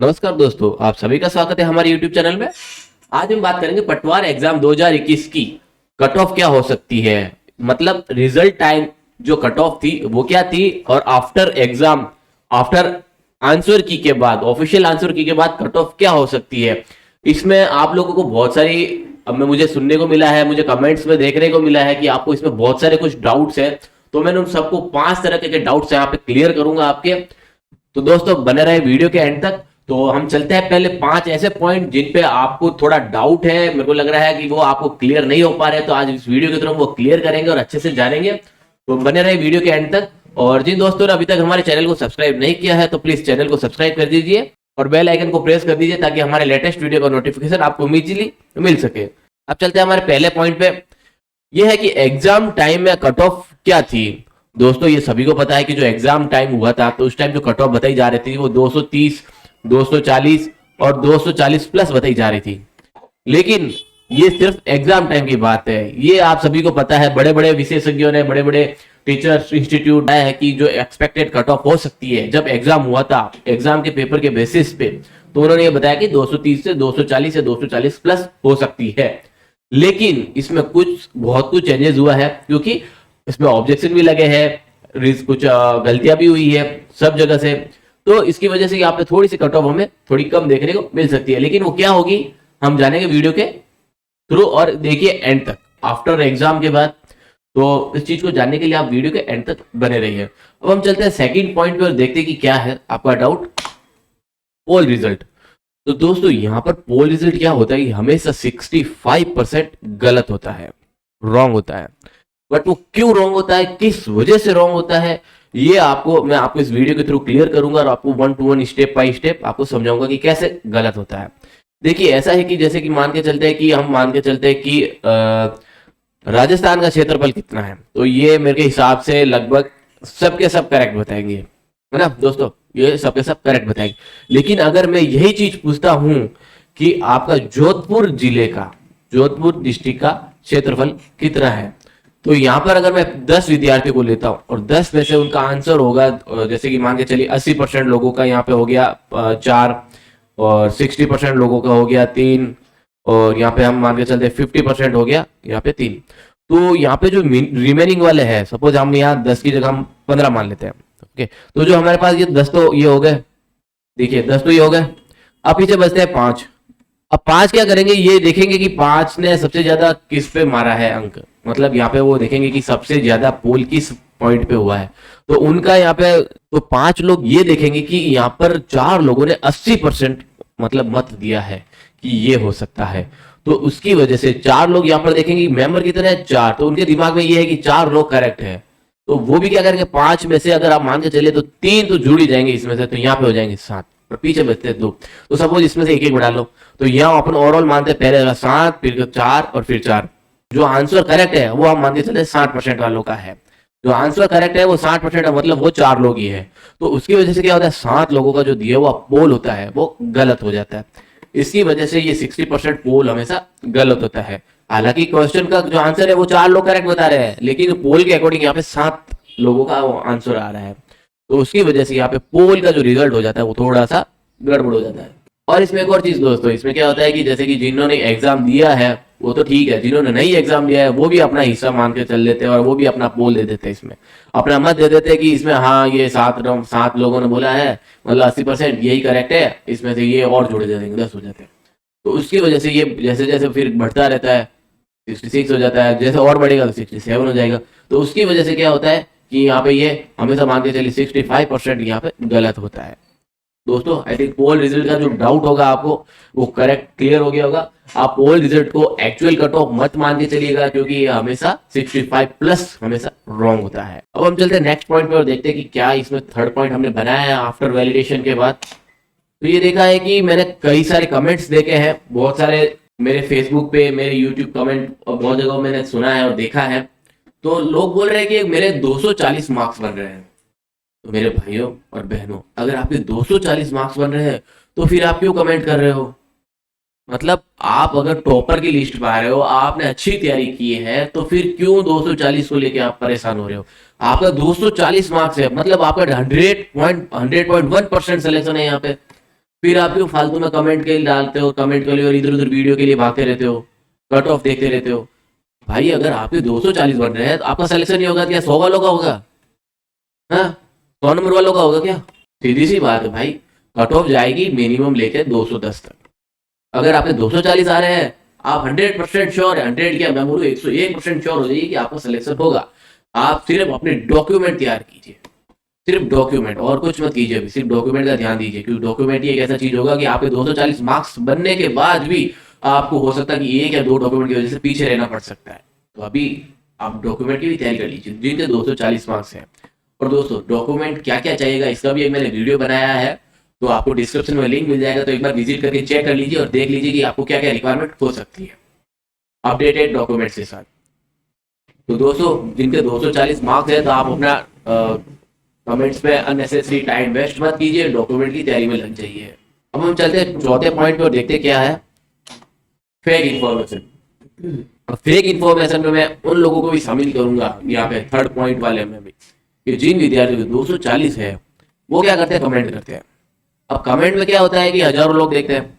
नमस्कार दोस्तों, आप सभी का स्वागत है हमारे YouTube चैनल में। आज हम बात करेंगे पटवार एग्जाम 2021 की कट ऑफ क्या हो सकती है। मतलब रिजल्ट टाइम जो कट ऑफ थी वो क्या थी, और आफ्टर एग्जाम, आफ्टर आंसर की के बाद, ऑफिशियल आंसर की के बाद कट ऑफ क्या हो सकती है। इसमें आप लोगों को बहुत सारी, अब मैं मुझे सुनने को मिला है, मुझे कमेंट्स में देखने को मिला है कि आपको इसमें बहुत सारे कुछ डाउट्स है। तो मैंने उन सबको 5 तरह के डाउट्स यहाँ पे क्लियर करूंगा आपके। तो दोस्तों बने रहे वीडियो के एंड तक। तो हम चलते हैं पहले 5 ऐसे पॉइंट जिन पे आपको थोड़ा डाउट है, मेरे को लग रहा है कि वो आपको क्लियर नहीं हो पा रहे, तो आज इस वीडियो के थ्रू वो क्लियर करेंगे और अच्छे से जानेंगे। तो बने रहे वीडियो के एंड तक। और जिन दोस्तों ने अभी तक हमारे चैनल को सब्सक्राइब नहीं किया है तो प्लीज चैनल को सब्सक्राइब कर दीजिए और बेल आइकन को प्रेस कर दीजिए ताकि हमारे लेटेस्ट वीडियो का नोटिफिकेशन आपको इमीडिएटली मिल सके। अब चलते हैं हमारे पहले पॉइंट पे। यह है कि एग्जाम टाइम में कट ऑफ क्या थी। दोस्तों ये सभी को पता है कि जो एग्जाम टाइम हुआ था तो उस टाइम जो कट ऑफ बताई जा रही थी वो 230, 240 और 240 प्लस बताई जा रही थी। लेकिन ये सिर्फ एग्जाम टाइम की बात है, ये आप सभी को पता है। बड़े बड़े विशेषज्ञों ने, बड़े बड़े टीचर्स इंस्टीट्यूट है कि जो एक्सपेक्टेड कट ऑफ हो सकती है जब एग्जाम हुआ था, एग्जाम के पेपर के बेसिस पे, तो उन्होंने ये बताया कि 230 से 240 या 240 प्लस हो सकती है। लेकिन इसमें बहुत कुछ चेंजेस हुआ है, क्योंकि इसमें ऑब्जेक्शन भी लगे हैं, कुछ गलतियां भी हुई है सब जगह से। तो इसकी वजह से यहाँ पे थोड़ी सी कट ऑफ हमें थोड़ी कम देखने को मिल सकती है। लेकिन वो क्या होगी हम जानेंगे वीडियो के थ्रू, और देखिए एंड तक आफ्टर एग्जाम के बाद। तो इस चीज को जानने के लिए आप वीडियो के एंड तक बने रहिए। अब हम चलते हैं सेकंड पॉइंट पे और देखते हैं कि क्या है आपका डाउट। पोल रिजल्ट। तो दोस्तों यहाँ पर पोल रिजल्ट क्या होता है, हमेशा 65% गलत होता है, रॉन्ग होता है। बट वो क्यों रॉन्ग होता है, किस वजह से रॉन्ग होता है, ये मैं आपको इस वीडियो के थ्रू क्लियर करूंगा और आपको 1 to 1 स्टेप बाय स्टेप आपको समझाऊंगा कि कैसे गलत होता है। देखिए ऐसा है कि जैसे कि मान के चलते हैं कि राजस्थान का क्षेत्रफल कितना है, तो ये मेरे हिसाब से लगभग सबके सब करेक्ट बताएंगे, है ना दोस्तों, ये सबके सब करेक्ट बताएंगे। लेकिन अगर मैं यही चीज पूछता हूं कि आपका जोधपुर डिस्ट्रिक्ट का क्षेत्रफल कितना है, तो यहाँ पर अगर मैं 10 विद्यार्थियों को लेता हूँ और 10 में से उनका आंसर होगा, जैसे कि मान के चलिए 80% लोगों का यहाँ पे हो गया 4, और 60% लोगों का हो गया 3, और यहाँ पे हम मान के चलते 50% हो गया यहाँ पे 3। तो यहाँ पे जो रिमेनिंग वाले हैं, सपोज हम यहाँ 10 की जगह हम 15 मान लेते हैं। ओके, तो जो हमारे पास ये 10 तो ये हो गए, देखिए 10 तो ये हो गए। अब पीछे बचते हैं 5। अब 5 क्या करेंगे, ये देखेंगे कि 5 ने सबसे ज्यादा किस पे मारा है अंक, मतलब यहाँ पे वो देखेंगे कि सबसे ज्यादा पोल किस पॉइंट पे हुआ है। तो उनका यहाँ पे तो 5 लोग ये देखेंगे कि यहाँ पर 4 लोगों ने 80% मतलब मत दिया है कि ये हो सकता है। तो उसकी वजह से 4 लोग यहाँ पर देखेंगे मेंबर कितने हैं 4, तो उनके दिमाग में ये है कि 4 लोग करेक्ट है। तो वो भी क्या करेंगे, 5 में से अगर आप मान के चलिए तो 3 तो जुड़ ही जाएंगे इसमें से, तो यहाँ पे हो जाएंगे 7 और पीछे बचते हैं 2। तो सपोज इसमें से एक बढ़ा लो, तो यहाँ अपन ओवरऑल मानते हैं पहले 7, फिर 4 और फिर 4। जो आंसर करेक्ट है वो हम मान के चले 60% वालों का है। जो आंसर करेक्ट है वो 60% है, मतलब वो 4 लोग ही है। तो उसकी वजह से क्या होता है, 7 लोगों का जो दिया हुआ पोल होता है वो गलत हो जाता है। इसकी वजह से ये 60% पोल हमेशा गलत होता है। हालांकि क्वेश्चन का जो आंसर है वो 4 लोग करेक्ट बता रहे हैं, लेकिन पोल के अकॉर्डिंग यहाँ पे 7 लोगों का वो आंसर आ रहा है। तो उसकी वजह से यहाँ पे पोल का जो रिजल्ट हो जाता है वो थोड़ा सा गड़बड़ हो जाता है। और इसमें एक और चीज दोस्तों, इसमें क्या होता है कि जैसे कि जिन्होंने एग्जाम दिया है वो तो ठीक है, जिन्होंने नहीं एग्जाम दिया है वो भी अपना हिस्सा मान के चल लेते हैं और वो भी अपना पोल दे देते हैं, इसमें अपना मत दे देते हैं कि इसमें हाँ ये 7 लोगों ने बोला है, मतलब 80% यही करेक्ट है, इसमें से ये और जोड़े देंगे 10 हो जाते हैं। तो उसकी वजह से ये जैसे जैसे फिर बढ़ता रहता है, 66 हो जाता है, जैसे और बढ़ेगा तो 67 हो जाएगा। तो उसकी वजह से क्या होता है कि यहाँ पे ये हमेशा मान के चलिए 65% यहाँ पे गलत होता है। दोस्तों आई थिंक पोल रिजल्ट का जो डाउट होगा आपको वो करेक्ट क्लियर हो गया होगा। आप पोल रिजल्ट को एक्चुअल कट ऑफ मत मान के चलिएगा, क्योंकि ये हमेशा 65 प्लस हमेशा रॉन्ग होता है। अब हम चलते हैं नेक्स्ट पॉइंट पे और देखते हैं कि क्या इसमें थर्ड पॉइंट हमने बनाया है आफ्टर वैलिडेशन के बाद। तो ये देखा है कि मैंने कई सारे कमेंट्स देखे हैं, बहुत सारे मेरे फेसबुक पे, मेरे यूट्यूब कमेंट, और बहुत जगह मैंने सुना है और देखा है। तो लोग बोल रहे हैं कि मेरे 240 मार्क्स बन रहे हैं। तो मेरे भाइयों और बहनों, अगर आपके 240 मार्क्स बन रहे हैं तो फिर आप क्यों कमेंट कर रहे हो। मतलब आप अगर टॉपर की लिस्ट पा रहे हो, आपने अच्छी तैयारी की है, तो फिर क्यों 240 को लेके आप परेशान हो रहे हो। आपका 240 मार्क्स है, मतलब आपका 100.1% सिलेक्शन है यहाँ पे। फिर आप क्यों फालतू में कमेंट के लिए डालते हो, कमेंट के लिए और इधर उधर वीडियो के लिए भागते रहते हो, कट ऑफ देखते रहते हो। भाई अगर आपके 240 बन रहे हैं तो आपका सिलेक्शन नहीं होगा, क्या 100 वालों का होगा? हाँ, 100 नंबर वालों का होगा क्या? सीधी सी बात है भाई, कट ऑफ जाएगी मिनिमम लेके 210 तक। अगर आपके 240 आ रहे हैं, आप 100% श्योर है, 100 क्या मैं बोलूँ 101% श्योर हो जाइए कि आपका सिलेक्शन होगा। आप सिर्फ अपने डॉक्यूमेंट तैयार कीजिए, सिर्फ डॉक्यूमेंट, और कुछ मत कीजिए अभी, सिर्फ डॉक्यूमेंट का ध्यान दीजिए, क्योंकि डॉक्यूमेंट ही एक ऐसा चीज होगा कि आपके 240 मार्क्स बनने के बाद भी आपको हो सकता है कि एक या दो डॉक्यूमेंट की वजह से पीछे रहना पड़ सकता है। तो अभी आप डॉक्यूमेंट की भी तैयारी कर लीजिए जिनके 240 मार्क्स हैं। और दोस्तों डॉक्यूमेंट क्या क्या चाहिएगा इसका भी एक मैंने वीडियो बनाया है, तो आपको डिस्क्रिप्शन में लिंक मिल जाएगा, तो एक बार विजिट करके चेक कर लीजिए और देख लीजिए कि आपको क्या क्या रिक्वायरमेंट हो सकती है अपडेटेड डॉक्यूमेंट्स के साथ। तो दोस्तों जिनके 240 मार्क्स है तो आप अपना कमेंट्स में अननेसेसरी टाइम वेस्ट मत कीजिए, डॉक्यूमेंट की तैयारी में लग जाइए। अब हम चलते हैं चौथे पॉइंट पर, देखते क्या है फेक इन्फॉर्मेशन। फेक इन्फॉर्मेशन में मैं उन लोगों को भी शामिल करूंगा यहाँ पे थर्ड पॉइंट वाले में भी, कि जिन विद्यार्थियों के 240 है वो क्या करते हैं, कमेंट करते हैं। अब कमेंट में क्या होता है कि हजारों लोग देखते हैं।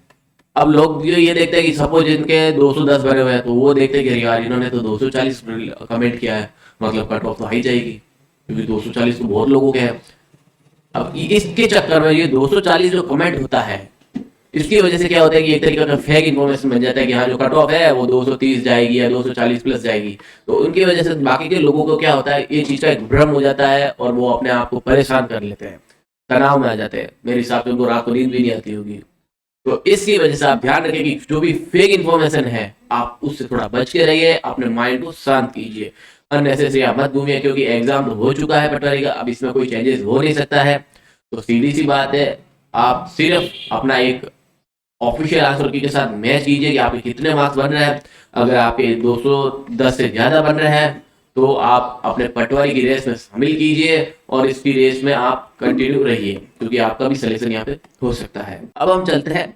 अब लोग ये देखते हैं कि सपोज इनके 210 बने हुए हैं, तो वो देखते हैं कि यार इन्होंने तो 240 कमेंट किया है, मतलब कट ऑफ तो आ ही जाएगी, क्योंकि 240 तो बहुत लोगों के हैं। अब इसके चक्कर में ये 240 जो कमेंट होता है, इसकी वजह से क्या होता है कि एक तरीके का फेक इन्फॉर्मेशन बन जाता है कि हाँ जो कट ऑफ है वो 230 जाएगी या 240 प्लस जाएगी। तो उनकी वजह से बाकी के लोगों को क्या होता है, ये चीज का एक भ्रम हो जाता है और वो अपने आप को परेशान कर लेते हैं, तनाव में आ जाते हैं। मेरे हिसाब से उनको रात को नींद भी नहीं आती होगी। तो इसकी वजह से आप ध्यान रखें कि जो भी फेक इन्फॉर्मेशन है आप उससे थोड़ा बच के रहिए, अपने माइंड को शांत कीजिए, अननेसेसरी आप मत घूमिए, क्योंकि एग्जाम तो हो चुका है पटवारी का, अब इसमें कोई चेंजेस हो नहीं सकता है। तो सीधी सी बात है, आप सिर्फ अपना एक ऑफिशियल आंसर की के साथ मैच कीजिए कि आपके कितने मार्क्स बन रहे हैं। अगर आपके 210 से ज्यादा बन रहे हैं तो आप अपने पटवारी की रेस में शामिल कीजिए और इसकी रेस में आप कंटिन्यू रहिए, क्योंकि आपका भी सिलेक्शन यहाँ पे हो सकता है। अब हम चलते हैं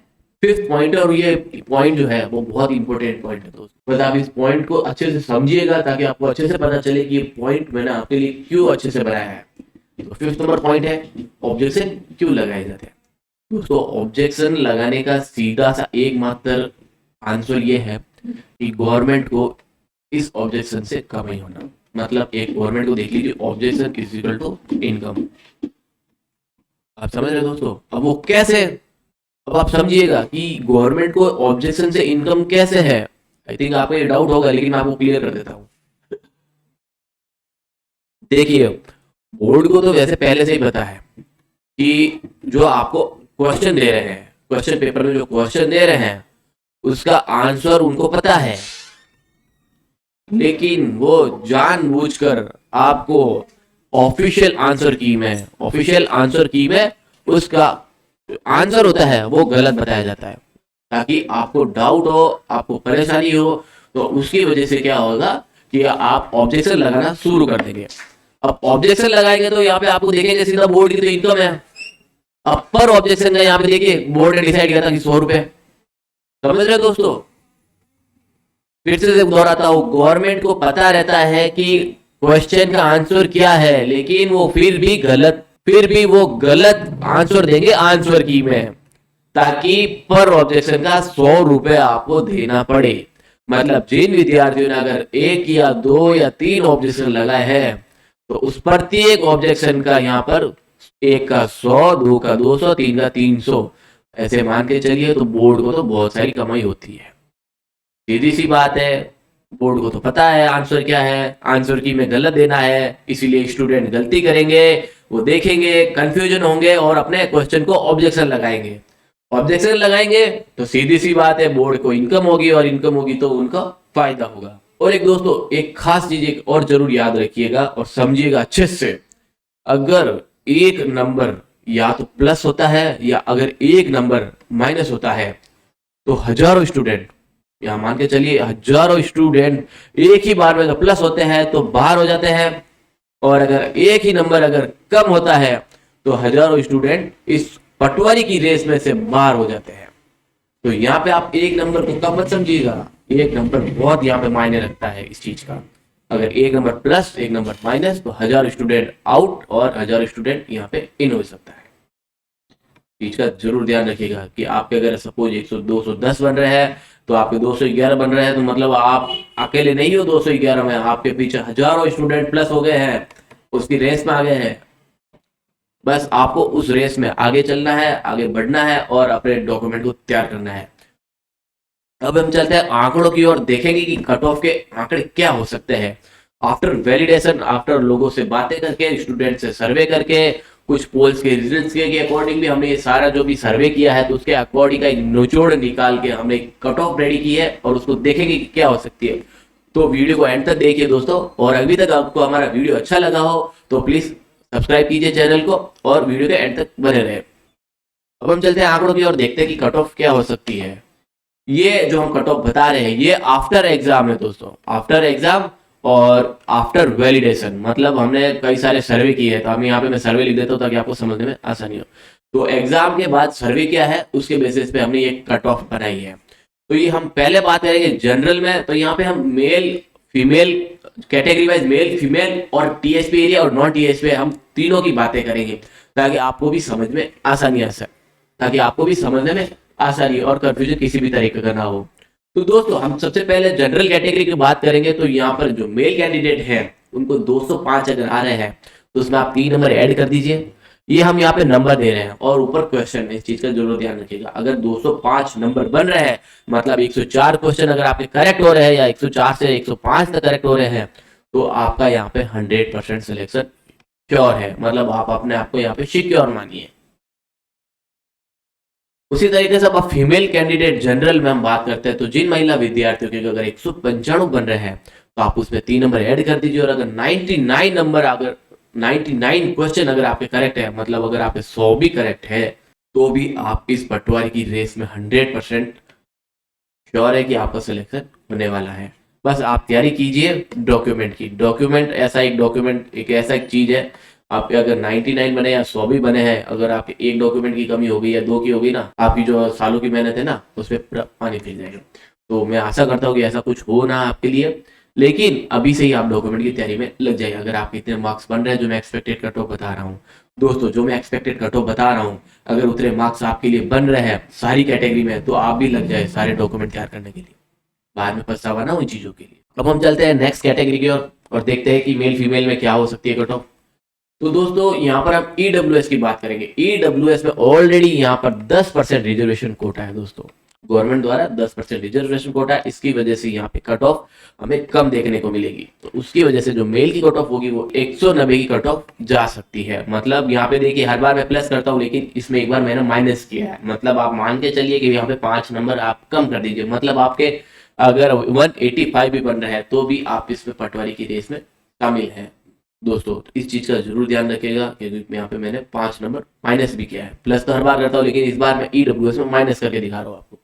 फिफ्थ पॉइंट, और ये पॉइंट जो है वो बहुत इंपॉर्टेंट पॉइंट है दोस्तों। बस आप इस पॉइंट को अच्छे से समझिएगा ताकि आपको अच्छे से पता चले कि ये पॉइंट मैंने आपके लिए क्यों अच्छे से बनाया है। तो फिफ्थ नंबर पॉइंट है ऑब्जेक्शन क्यों लगाए जाते हैं। दोस्तों ऑब्जेक्शन लगाने का सीधा सा एकमात्र आंसर ये है कि गवर्नमेंट को इस ऑब्जेक्शन से कम ही होना, मतलब एक गवर्नमेंट को देख लीजिए, objection is equal to income. आप समझ रहे हो दोस्तों? अब वो कैसे, अब आप समझिएगा कि गवर्नमेंट को ऑब्जेक्शन से इनकम कैसे है। आई थिंक आपको ये डाउट होगा, लेकिन मैं आपको क्लियर कर देता हूं। देखिए बोर्ड को तो वैसे पहले से ही पता है कि जो आपको क्वेश्चन दे रहे हैं, क्वेश्चन पेपर में जो क्वेश्चन दे रहे हैं उसका आंसर उनको पता है, लेकिन वो जानबूझकर आपको ऑफिशियल आंसर की में उसका आंसर होता है वो गलत बताया जाता है, ताकि आपको डाउट हो, आपको परेशानी हो। तो उसकी वजह से क्या होगा कि आप ऑब्जेक्शन लगाना शुरू कर देंगे। अब ऑब्जेक्शन लगाएंगे तो यहाँ पे आपको देखेंगे सीधा बोर्ड की तो इनकम है। अब पर ऑब्जेक्शन का यहाँ पे देखिए बोर्ड ने डिसाइड किया था कि 100 रुपए। समझ रहे दोस्तों? फिर से दोहराता हूं, गवर्नमेंट को पता रहता है कि क्वेश्चन का आंसर क्या है, लेकिन वो फिर भी वो गलत आंसर देंगे आंसर की में, ताकि पर ऑब्जेक्शन का 100 रुपए आपको देना पड़े। मतलब जिन विद्यार्थियों ने अगर 1 या 2 या 3 ऑब्जेक्शन लगाए हैं तो उस प्रत्येक ऑब्जेक्शन का यहाँ पर 1 का 100, 2 का 200, 3 का 300 ऐसे मान के चलिए, तो बोर्ड को तो बहुत सारी कमाई होती है। सीधी सी बात है, बोर्ड को तो पता है आंसर क्या है, आंसर की में गलत देना है, इसीलिए स्टूडेंट गलती करेंगे, वो देखेंगे, कंफ्यूजन होंगे और अपने क्वेश्चन को ऑब्जेक्शन लगाएंगे तो सीधी सी बात है बोर्ड को इनकम होगी, और इनकम होगी तो उनका फायदा होगा। और एक दोस्तों एक खास चीज एक और जरूर याद रखिएगा और समझिएगा अच्छे से, अगर एक नंबर या तो प्लस होता है या अगर एक नंबर माइनस होता है तो हजारों स्टूडेंट, यहाँ मान के चलिए हजारों स्टूडेंट एक ही बार में अगर प्लस होते हैं तो बाहर हो जाते हैं, और अगर एक ही नंबर अगर कम होता है तो हजारों स्टूडेंट इस पटवारी की रेस में से बाहर हो जाते हैं। तो यहाँ पे आप एक नंबर को कम मत समझिएगा, एक नंबर बहुत यहाँ पे मायने रखता है इस चीज का। अगर एक नंबर प्लस एक नंबर माइनस तो 1000 स्टूडेंट आउट और 1000 स्टूडेंट यहाँ पे इन हो सकता है। चीज का जरूर ध्यान रखिएगा कि आपके अगर सपोज 100 210 बन रहे हैं तो आपके 211 बन रहे हैं, तो मतलब आप अकेले नहीं हो 211 में, आपके पीछे हजारों स्टूडेंट प्लस हो गए हैं, उसकी रेस में आ गए हैं। बस आपको उस रेस में आगे चलना है, आगे बढ़ना है और अपने डॉक्यूमेंट को तैयार करना है। अब हम चलते हैं आंकड़ों की ओर, देखेंगे कि कट ऑफ के आंकड़े क्या हो सकते हैं। आफ्टर वैलिडेशन, आफ्टर लोगों से बातें करके, स्टूडेंट से सर्वे करके, कुछ पोल्स के रिजल्ट्स के अकॉर्डिंग भी हमने ये सारा जो भी सर्वे किया है तो उसके अकॉर्डिंग का एक निचोड़ निकाल के हमने कट ऑफ रेडी की है और उसको देखेंगे कि क्या हो सकती है। तो वीडियो को एंड तक देखिए दोस्तों, और अभी तक आपको हमारा वीडियो अच्छा लगा हो तो प्लीज सब्सक्राइब कीजिए चैनल को और वीडियो के एंड तक बने रहे। अब हम चलते हैं आंकड़ों की ओर, देखते हैं कि कट ऑफ क्या हो सकती है। ये जो हम कट ऑफ बता रहे हैं ये आफ्टर एग्जाम है दोस्तों, आफ्टर एग्जाम और आफ्टर वैलिडेशन, मतलब हमने कई सारे सर्वे किए हैं, तो हम यहाँ पे मैं सर्वे लिख देता हूँ ताकि आपको समझने में आसानी हो। तो एग्जाम के बाद सर्वे क्या है उसके बेसिस पे हमने ये कट ऑफ बनाई है। तो ये हम पहले बात करेंगे जनरल में, तो यहाँ पे हम male female category wise, male female और टीएसपी एरिया और नॉन टीएसपी हम तीनों की बातें करेंगे ताकि आपको भी समझ में आसानी ताकि आपको भी समझने में आसानी और कंफ्यूजन किसी भी तरीके का ना हो। तो दोस्तों हम सबसे पहले जनरल कैटेगरी की बात करेंगे। तो यहाँ पर जो मेल कैंडिडेट है उनको 205 अगर आ रहे हैं तो उसमें आप 3 नंबर ऐड कर दीजिए। ये हम यहाँ पे नंबर दे रहे हैं और ऊपर क्वेश्चन, इस चीज का जरूर ध्यान रखिएगा। अगर 205 नंबर बन रहे हैं मतलब 104 क्वेश्चन अगर आपके करेक्ट हो रहे हैं या 104 से 105 तक करेक्ट हो रहे हैं तो आपका यहाँ पे 100% सिलेक्शन श्योर है, मतलब आप अपने आप को यहाँ पे सिक्योर मानिए। उसी तरीके से अब फीमेल कैंडिडेट जनरल में हम बात करते हैं, तो जिन महिला विद्यार्थियों के अगर 195 बन रहे हैं तो आप उसमें 3 नंबर ऐड कर दीजिए। और अगर 99 नंबर, अगर 99 क्वेश्चन अगर आपके करेक्ट है, मतलब अगर आपके 100 भी करेक्ट है तो भी आप इस पटवारी की रेस में 100% श्योर है कि आपका सिलेक्शन होने वाला है। बस आप तैयारी कीजिए डॉक्यूमेंट की। डॉक्यूमेंट ऐसा एक डॉक्यूमेंट एक ऐसा एक चीज है, आपके अगर 99 बने या 100 भी बने हैं, अगर आपके एक डॉक्यूमेंट की कमी हो गई या 2 की होगी ना, आपकी जो सालों की मेहनत है ना उस पर पानी फिर जाएगा। तो मैं आशा करता हूँ कि ऐसा कुछ हो ना आपके लिए, लेकिन अभी से ही आप डॉक्यूमेंट की तैयारी में लग जाइए। अगर आपके इतने मार्क्स बन रहे हैं जो मैं एक्सपेक्टेड कट ऑफ बता रहा हूँ दोस्तों, जो मैं एक्सपेक्टेड कट ऑफ बता रहा हूँ, अगर उतने मार्क्स आपके लिए बन रहे हैं सारी कैटेगरी में तो आप भी लग जाए सारे डॉक्यूमेंट तैयार करने के लिए, बाद में पछतावा ना उन चीजों के लिए। अब हम चलते हैं नेक्स्ट कैटेगरी की ओर और देखते हैं कि मेल फीमेल में क्या हो सकती है कट ऑफ। तो दोस्तों यहाँ पर हम ईडब्ल्यूएस की बात करेंगे। ईडब्ल्यूएस में ऑलरेडी यहाँ पर 10% रिजर्वेशन कोटा है दोस्तों, गवर्नमेंट द्वारा 10% रिजर्वेशन कोटा है। इसकी वजह से यहाँ पे कट ऑफ हमें कम देखने को मिलेगी, तो उसकी वजह से जो मेल की कट ऑफ होगी वो 190 की कट ऑफ जा सकती है। मतलब यहाँ पे देखिए हर बार मैं प्लस करता हूँ लेकिन इसमें एक बार मैंने माइनस किया है, मतलब आप मान के चलिए कि यहाँ पे 5 नंबर आप कम कर दीजिए, मतलब आपके अगर 185 भी बन रहे हैं तो भी आप इसमें पटवारी की रेस में शामिल है दोस्तों। इस चीज का जरूर ध्यान रखिएगा क्योंकि यहाँ पे मैंने 5 नंबर माइनस भी किया है। प्लस तो हर बार करता हूँ लेकिन इस बार मैं ईडब्ल्यूएस में माइनस करके दिखा रहा हूँ आपको।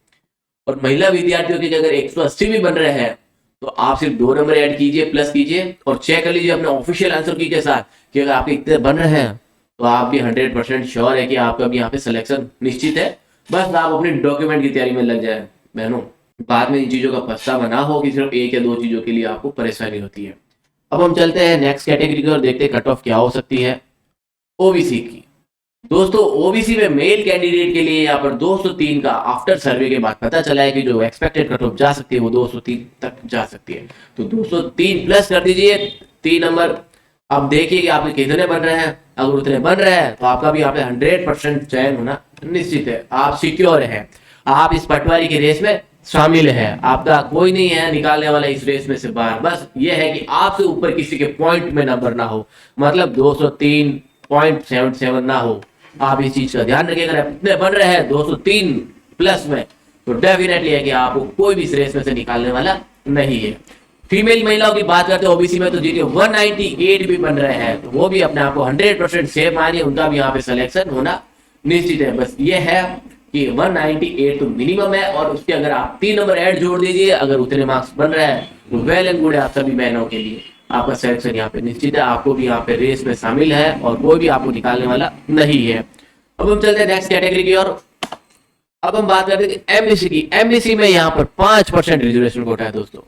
और महिला विद्यार्थियों के अगर 180 भी बन रहे हैं तो आप सिर्फ 2 नंबर ऐड कीजिए, प्लस कीजिए और चेक कर लीजिए अपने ऑफिशियल आंसर की के साथ कि अगर आपके इतने बन रहे हैं तो आप भी 100% श्योर है कि आपका भी यहाँ पे सिलेक्शन निश्चित है। बस आप अपने डॉक्यूमेंट की तैयारी में लग जाए बहनों, बाद में इन चीजों का पछतावा ना हो कि सिर्फ 1 या 2 चीजों के लिए आपको परेशानी होती है। अब हम चलते हैं नेक्स्ट कैटेगरी की और देखते हैं कट ऑफ क्या हो सकती है ओबीसी की। दोस्तों ओबीसी में मेल कैंडिडेट के लिए यहाँ पर 203 का आफ्टर सर्वे के बाद पता चला है कि जो एक्सपेक्टेड कट ऑफ जा सकती है वो 203 तक जा सकती है। तो 203 प्लस कर दीजिए 3 नंबर। अब देखिए कि आपके कितने बन रहे हैं, अगर उतने बन रहे हैं तो आपका भी यहाँ पे 100% चयन होना निश्चित है, आप सिक्योर है, आप इस पटवारी की रेस में शामिल है, आपका कोई नहीं है निकालने वाला इस रेस में से बाहर। बस ये है कि आपसे ऊपर किसी के पॉइंट में नंबर ना हो, मतलब 203.77 ना हो। आप इस चीज का ध्यान रखिएगा, अगर इतने बन रहे हैं 203 प्लस में तो डेफिनेटली है कि आपको कोई भी इस रेस में से निकालने वाला नहीं है। फीमेल महिलाओं की बात करते हैं ओबीसी में, तो जिनके 198 भी बन रहे हैं तो वो भी अपने आप को 100% सेफ मानिए, उनका भी यहाँ पे सिलेक्शन होना निश्चित है। बस ये है कि 198 तो मिनिमम है और उसके अगर आप 3 नंबर ऐड जोड़ दीजिए, अगर उतने मार्क्स बन रहे हैं तो वेल एंड गुड है आप सभी बहनों के लिए, आपका सिलेक्शन यहाँ पे निश्चित है, आपको भी यहाँ पे रेस में शामिल है और कोई भी आपको निकालने वाला नहीं है। अब हम चलते हैं नेक्स्ट कैटेगरी की और अब हम बात करते हैं एमबीसी की। एमबीसी में यहाँ पर 5% रिजर्वेशन कोटा है दोस्तों,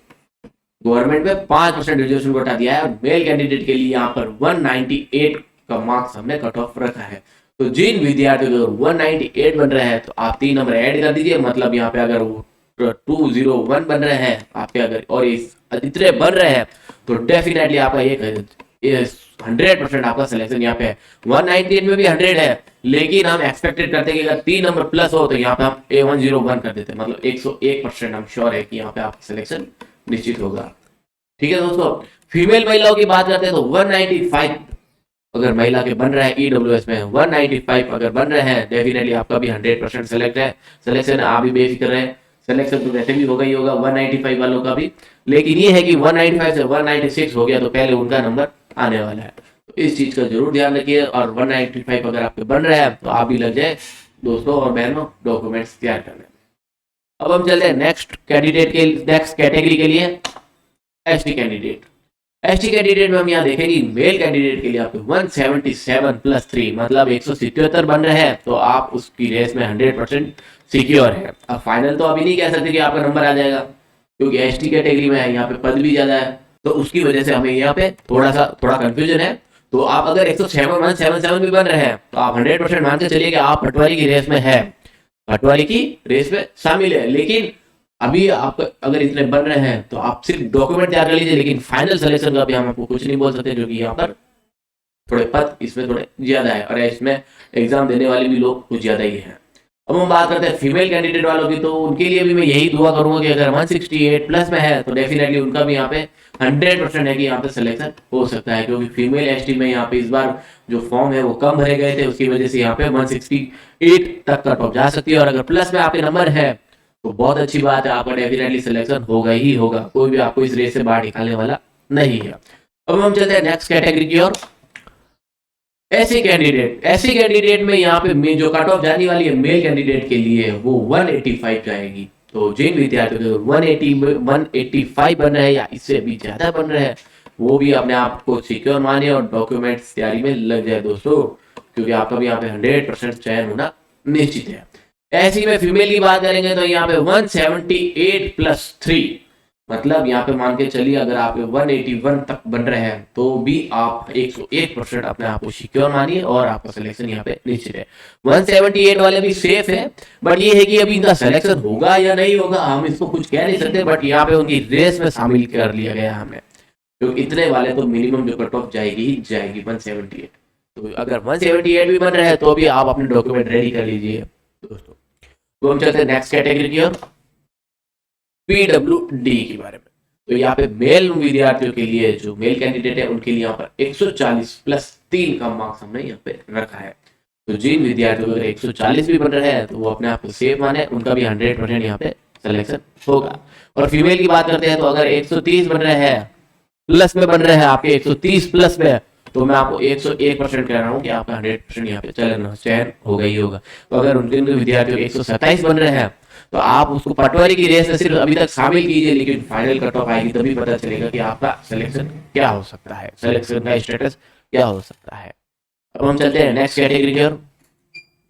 गवर्नमेंट में 5% रिजर्वेशन कोटा दिया है और मेल कैंडिडेट के लिए यहाँ पर 198 का मार्क्स हमने कट ऑफ रखा है। तो जिन विद्यार्थियों को 198 बन रहे हैं तो आप 3 नंबर ऐड कर दीजिए, मतलब यहाँ पे अगर वो 201 बन रहे हैं आपके, अगर और इस इतने बन रहे हैं तो डेफिनेटली आपका ये 100% आपका सिलेक्शन यहाँ पे है। 198 में भी 100 है, लेकिन हम एक्सपेक्टेड करते हैं कि अगर 3 नंबर प्लस हो तो यहाँ पे हम A101 कर देते हैं, मतलब 101% हम श्योर है कि यहाँ पे आपका सिलेक्शन निश्चित होगा। ठीक है दोस्तों, फीमेल महिलाओं की बात करते हैं तो 195 अगर महिला के बन रहा है EWS में, 195 अगर बन रहे हैं डेफिनेटली आपका भी 100% सेलेक्ट है, सिलेक्शन आप भी बेफिक्र रहे, सिलेक्शन तो वैसे भी होगा ही होगा 195 वालों का भी। लेकिन ये है कि 195 से 196 हो गया तो पहले उनका नंबर आने वाला है, तो इस चीज का जरूर ध्यान रखिए। और 195 अगर आपके बन रहे हैं तो आप भी लग जाए दोस्तों और बहनों डॉक्यूमेंट्स तैयार करने। अब हम चलते हैं नेक्स्ट कैटेगरी के लिए, एसटी कैंडिडेट। एसटी कैंडिडेट में हम यहाँ देखेंगे मेल कैंडिडेट के लिए आपको 177 प्लस 3 मतलब 177 बन रहे हैं तो आप उसकी रेस में 100% सिक्योर है। अब फाइनल तो अभी नहीं कह सकते कि आपका नंबर आ जाएगा, क्योंकि एसटी कैटेगरी में है, यहाँ पे पद भी ज्यादा है, तो उसकी वजह से हमें यहाँ पे थोड़ा कंफ्यूजन है। तो आप अगर 177 भी बन रहे हैं तो आप 100% मान के चलिए कि आप पटवारी की रेस में है, पटवारी की रेस में शामिल है। लेकिन अभी आप अगर इतने बन रहे हैं तो आप सिर्फ डॉक्यूमेंट तैयार कर लीजिए, लेकिन फाइनल सिलेक्शन का भी हम आपको कुछ नहीं बोल सकते, क्योंकि यहाँ पर थोड़े पद इसमें थोड़े ज्यादा है और इसमें एग्जाम देने वाले भी लोग कुछ ज्यादा ही हैं। अब हम बात करते हैं फीमेल कैंडिडेट वालों की, तो उनके लिए भी मैं यही दुआ करूंगा कि अगर 168 प्लस में है तो डेफिनेटली उनका भी यहाँ पे 100% है कि यहाँ पे सिलेक्शन हो सकता है, क्योंकि फीमेल एसटी में यहाँ पे इस बार जो फॉर्म है वो कम भरे गए थे, उसकी वजह से यहाँ पे 168 तक कट ऑफ जा सकती है। और अगर प्लस में आपके नंबर है तो बहुत अच्छी बात है, आपका डेफिनेटली सिलेक्शन होगा ही होगा, कोई भी आपको इस रेस से बाहर निकालने वाला नहीं है। अब हम चलते हैं नेक्स्ट कैटेगरी की ओर, ऐसे कैंडिडेट में यहाँ पे जो कट ऑफ जाने वाली है मेल कैंडिडेट के लिए वो 185 जाएगी। तो जिन विद्यार्थियों को 185 बन रहे हैं या इससे भी ज्यादा बन रहे हैं वो भी अपने आप को सिक्योर माने और डॉक्यूमेंट्स तैयारी में लग जाए दोस्तों, क्योंकि आपका भी यहाँ पे 100% चयन होना निश्चित है। ऐसी में फीमेल की बात करेंगे तो यहाँ पे 178 प्लस 3 मतलब यहाँ पे मान के चलिए अगर आप 181 तक बन रहे हैं तो भी आप 101% अपने आप को सिक्योर मानिए और आपका सिलेक्शन यहाँ पे निश्चित है। 178 वाले भी सेफ है, बट ये है कि अभी इनका सिलेक्शन होगा या नहीं होगा हम इसको कुछ कह नहीं सकते, बट यहाँ पे उनकी रेस में शामिल कर लिया गया हमने, क्योंकि इतने वाले तो मिनिमम जो कट ऑफ जाएगी ही जाएगी 178। तो अगर 178 भी बन रहे हैं तो भी आप अपने डॉक्यूमेंट रेडी कर लीजिए दोस्तों। तो हम चलते हैं नेक्स्ट कैटेगरी की ओर, PWD के बारे में। तो यहाँ पे मेल विद्यार्थियों के लिए जो मेल कैंडिडेट है उनके लिए यहाँ पर 140 प्लस 3 का मार्क्स हमने यहाँ पे रखा है। तो जिन विद्यार्थियों को 140 भी बन रहे हैं तो वो अपने आप को सेफ माने, उनका भी 100% यहाँ पे सिलेक्शन होगा। और फीमेल की बात करते हैं तो अगर 130 बन रहे हैं प्लस में बन रहे हैं आपके 130 प्लस में, तो मैं आपको 101% कह रहा हूँ कि आपका 100% यहाँ पे चयन होगा ही होगा। तो अगर उनके विद्यार्थियों 127 बन रहे हैं तो आप उसको पटवारी की रेस में सिर्फ अभी तक शामिल कीजिए, लेकिन फाइनल कट ऑफ आएगी तभी पता चलेगा कि आपका सिलेक्शन क्या हो सकता है, सिलेक्शन का स्टेटस क्या हो सकता है। अब हम चलते हैं नेक्स्ट कैटेगरी की ओर,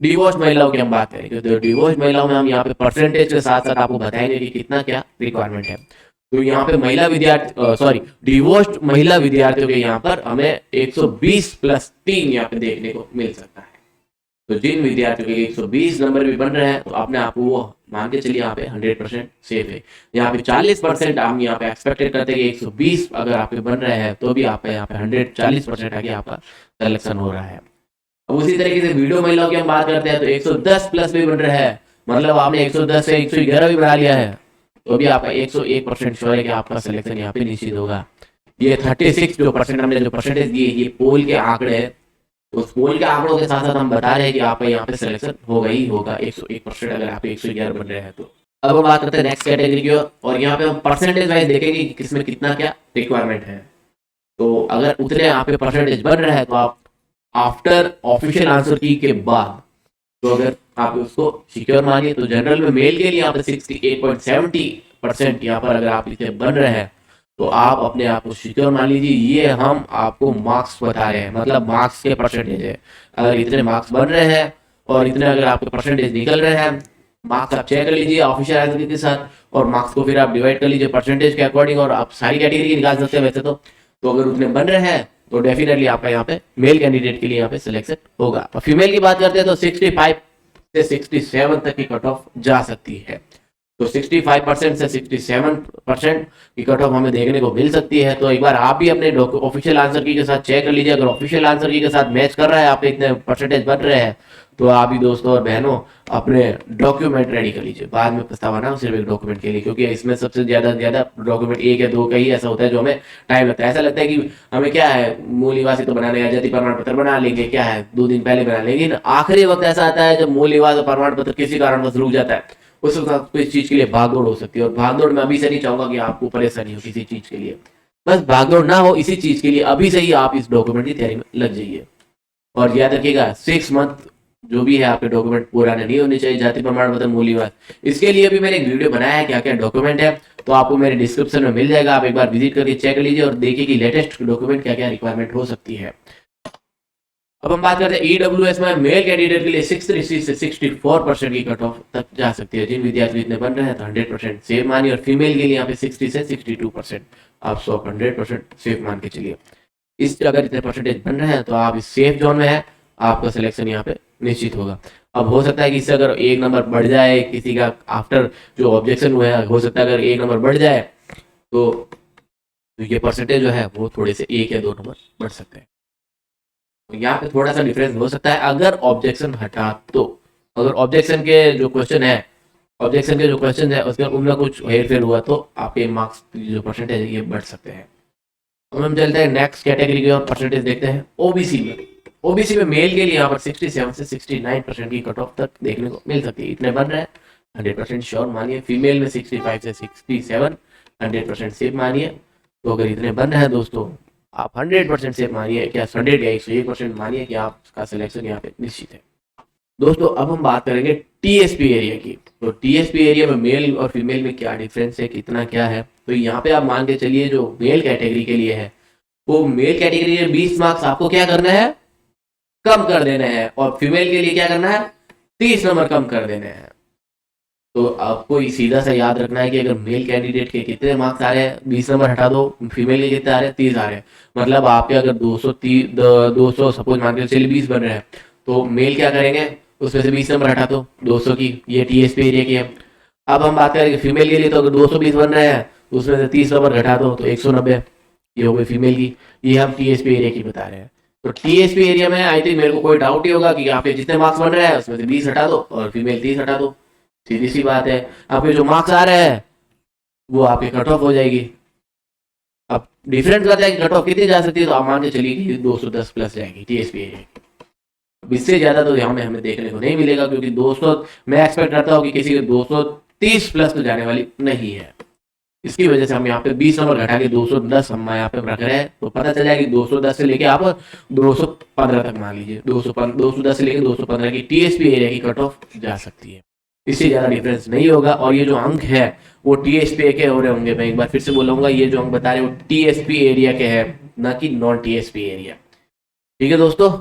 डिवोर्स महिलाओं की हम बात करेंगे। तो डिवोर्स महिलाओं में हम यहाँ पे परसेंटेज के साथ साथ आपको बताएंगे कि कितना क्या रिक्वायरमेंट है। तो यहाँ पे डिवोर्स्ड महिला विद्यार्थियों के यहाँ पर हमें 120 प्लस 3 यहाँ पे देखने को मिल सकता है। तो जिन विद्यार्थियों के 120 नंबर भी बन रहे हैं तो अपने आप को वो मान के चलिए यहाँ पे 100% सेफ है। यहाँ पे 40% हम यहाँ पे एक्सपेक्टेड करते हैं कि 120 अगर आपके बन रहे हैं तो भी आपका यहाँ पे 140% आगे आपका सिलेक्शन हो रहा है। अब उसी तरीके से वीडियो महिलाओं की हम बात करते हैं तो 110 प्लस भी बन रहे हैं, मतलब आपने 110 से 111 भी बना लिया है तो भी आपका 101% श्योर है कि आपका सिलेक्शन यहाँ पे निश्चित होगा। ये 36 जो परसेंट हमने जो परसेंटेज दिए ये पोल के आंकड़े है, तो उस पोल के आंकड़ों के साथ साथ हम बता रहे हैं कि आपका यहाँ पे सिलेक्शन होगा ही होगा 101% अगर आप 111 बन रहे हैं तो। अब हम बात करते हैं नेक्स्ट कैटेगरी की और यहाँ पे हम परसेंटेज वाइज देखेंगे कि किसमें कितना क्या रिक्वायरमेंट है। तो अगर उतने आप पे परसेंटेज बन रहा है तो आप आफ्टर ऑफिशियल आंसर की के बाद तो अगर आप उसको सिक्योर मानिए तो जनरल में मेल के लिए यहाँ पे 68.70% यहाँ पर अगर आप इसे बन रहे हैं तो आप अपने आप को सिक्योर मान लीजिए। ये हम आपको मार्क्स बता रहे हैं, मतलब मार्क्स के परसेंटेज है। अगर इतने मार्क्स बन रहे हैं और इतने अगर आपके परसेंटेज निकल रहे हैं, मार्क्स आप चेक कर लीजिए ऑफिशियल आंसर के साथ और मार्क्स को फिर आप डिवाइड कर लीजिए परसेंटेज के अकॉर्डिंग और आप सारी कैटेगरी की निकाल सकते हैं वैसे तो अगर उतने बन रहे हैं तो डेफिनेटली आपका यहाँ पे मेल कैंडिडेट के लिए यहाँ पे सिलेक्शन होगा। और फीमेल की बात करते हैं तो 65 से 67 तक की कट ऑफ जा सकती है। तो 65% से 67% की कट ऑफ हमें देखने को मिल सकती है। तो एक बार आप भी अपने ऑफिशियल आंसर की के साथ चेक कर लीजिए। अगर ऑफिशियल आंसर की के साथ मैच कर रहा है, आपके इतने परसेंटेज बन रहे हैं, तो आप भी दोस्तों और बहनों अपने डॉक्यूमेंट रेडी कर लीजिए। बाद में पछतावा ना हो सिर्फ एक डॉक्यूमेंट के लिए, क्योंकि इसमें सबसे ज्यादा डॉक्यूमेंट एक या दो का ही ऐसा होता है जो हमें टाइम लगता है। ऐसा लगता है कि हमें क्या है, मूल निवासी तो बनाने आ जाती, प्रमाण पत्र बना लेंगे, क्या है 2 दिन पहले बना लेंगे। लेकिन आखिरी वक्त ऐसा आता है जब मूल निवास और प्रमाण पत्र किसी कारणवश रुक जाता है, उस वक्त इस चीज के लिए भागदौड़ हो सकती है। और भागदौड़ में अभी से नहीं चाहूंगा कि आपको परेशानी हो किसी चीज के लिए, बस भागदौड़ ना हो इसी चीज के लिए अभी से ही आप इस डॉक्यूमेंट की तैयारी में लग जाइए। और याद रखिएगा 6 मंथ जो भी है आपके डॉक्यूमेंट पुराने नहीं होने चाहिए, जाति प्रमाण पत्र, मूल निवास। इसके लिए भी मैंने एक वीडियो बनाया है क्या क्या डॉक्यूमेंट है, तो आपको मेरे डिस्क्रिप्शन में मिल जाएगा। आप एक बार विजिट करके चेक कर लीजिए और देखिए कि लेटेस्ट डॉक्यूमेंट क्या क्या रिक्वायरमेंट हो सकती है। अब हम बात करते हैं ईडब्ल्यूएस में मेल कैंडिडेट के लिए 63 से 64% की कट ऑफ तक जा सकती है। जिन विद्यार्थी इतने बन रहे हैं तो 100% सेफ मानिए। और फीमेल के लिए यहाँ पे 60 से 62% आप 100% सेफ मान के चलिए। इस अगर इतने परसेंटेज बन रहे हैं तो आप इस सेफ जोन में है, आपका सिलेक्शन यहाँ पे निश्चित होगा। अब हो सकता है कि इससे अगर 1 नंबर बढ़ जाए किसी का, आफ्टर जो ऑब्जेक्शन हुआ है, हो सकता है अगर 1 नंबर बढ़ जाए तो ये परसेंटेज जो है वो थोड़े से 1 या 2 नंबर बढ़ सकते हैं। तो यहाँ पे थोड़ा सा डिफरेंस हो सकता है अगर ऑब्जेक्शन हटा तो। अगर ऑब्जेक्शन के जो क्वेश्चन है उसके उनमें कुछ हेरफेर हुआ तो आपके मार्क्स जो परसेंटेज है ये बढ़ सकते हैं। अब हम चलते हैं नेक्स्ट कैटेगरी की और परसेंटेज देखते हैं ओबीसी में। ओबीसी में मेल के लिए यहाँ पर 67 से 69% की कट ऑफ तक देखने को मिल सकती है। इतने बन रहे हैं 100% श्योर मानिए। फीमेल में 65 से 67 100% सेफ मानिए। तो अगर इतने बन रहे हैं दोस्तों, आप 100% सेफ मानिए, क्या 100 या 101% मानिए कि आपका सिलेक्शन यहाँ पे निश्चित है। दोस्तों अब हम बात करेंगे टीएसपी एरिया की। तो टीएसपी एरिया में मेल और फीमेल में क्या डिफरेंस है, कितना क्या है, तो यहाँ पे आप मान के चलिए जो मेल कैटेगरी के लिए है, वो मेल कैटेगरी में 20 मार्क्स आपको क्या करना है, कम कर देने हैं। और फीमेल के लिए क्या करना है, 30 नंबर कम कर देने हैं। तो आपको सीधा सा याद रखना है कि अगर मेल कैंडिडेट के कितने मार्क्स आ रहे हैं, 20 नंबर हटा दो, फीमेल के कितने आ रहे हैं, 30 आ रहे हैं। मतलब आपके अगर 200 सपोज मान के चलिए 20 बन रहे हैं, तो मेल क्या करेंगे, उसमें से 20 नंबर हटा दो 200 की, ये टीएसपी एरिया की है। अब हम बात करेंगे फीमेल के लिए, तो अगर 220 बन रहे हैं तो उसमें से 30 नंबर घटा दो तो 190, ये हो गई फीमेल की। ये हम टीएसपी एरिया की बता रहे हैं। तो टीएसपी एरिया में आई थिंक मेरे को कोई डाउट ही होगा कि आपके जितने मार्क्स बन रहे हैं उसमें से 20 हटा दो और फीमेल 30 हटा दो, सीधी सी बात है। आपके जो मार्क्स आ रहे हैं वो आपके कट ऑफ हो जाएगी। अब डिफरेंट करता है कि कट ऑफ कितनी जा सकती है, तो आप मान के चलिए कि 210 प्लस जाएगी टीएसपी एरिया की। इससे ज्यादा तो यहाँ में हमें देखने को नहीं मिलेगा, क्योंकि 200 मैं एक्सपेक्ट करता हूँ कि किसी के 230 प्लस तो जाने वाली नहीं है। इसकी वजह से हम यहाँ पे 20 नंबर घटा के 210 हम यहाँ पे रख रहे हैं। तो पता चल जाएगा कि 210 से लेके आप 215 तक मान लीजिए, 210 से लेके 215 की टीएसपी एरिया की कट ऑफ जा सकती है। इससे ज्यादा डिफरेंस नहीं होगा। और ये जो अंक है वो टीएसपी के हो रहे होंगे, मैं एक बार फिर से बोलूंगा, ये जो अंक बता रहे हैं वो टीएसपी एरिया के हैं, ना कि नॉन टीएसपी एरिया। ठीक है दोस्तों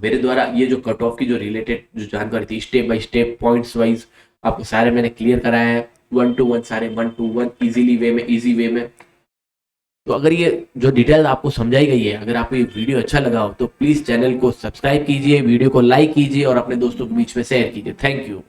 मेरे द्वारा ये जो कट ऑफ की जो रिलेटेड जो जानकारी थी, step by step points wise आपको सारे मैंने क्लियर कराया है, 1 to 1 सारे 1 to 1 इजी वे में। तो अगर ये जो डिटेल आपको समझाई गई है, अगर आपको ये वीडियो अच्छा लगा हो तो प्लीज चैनल को सब्सक्राइब कीजिए, वीडियो को लाइक कीजिए और अपने दोस्तों के बीच में शेयर कीजिए। Thank you.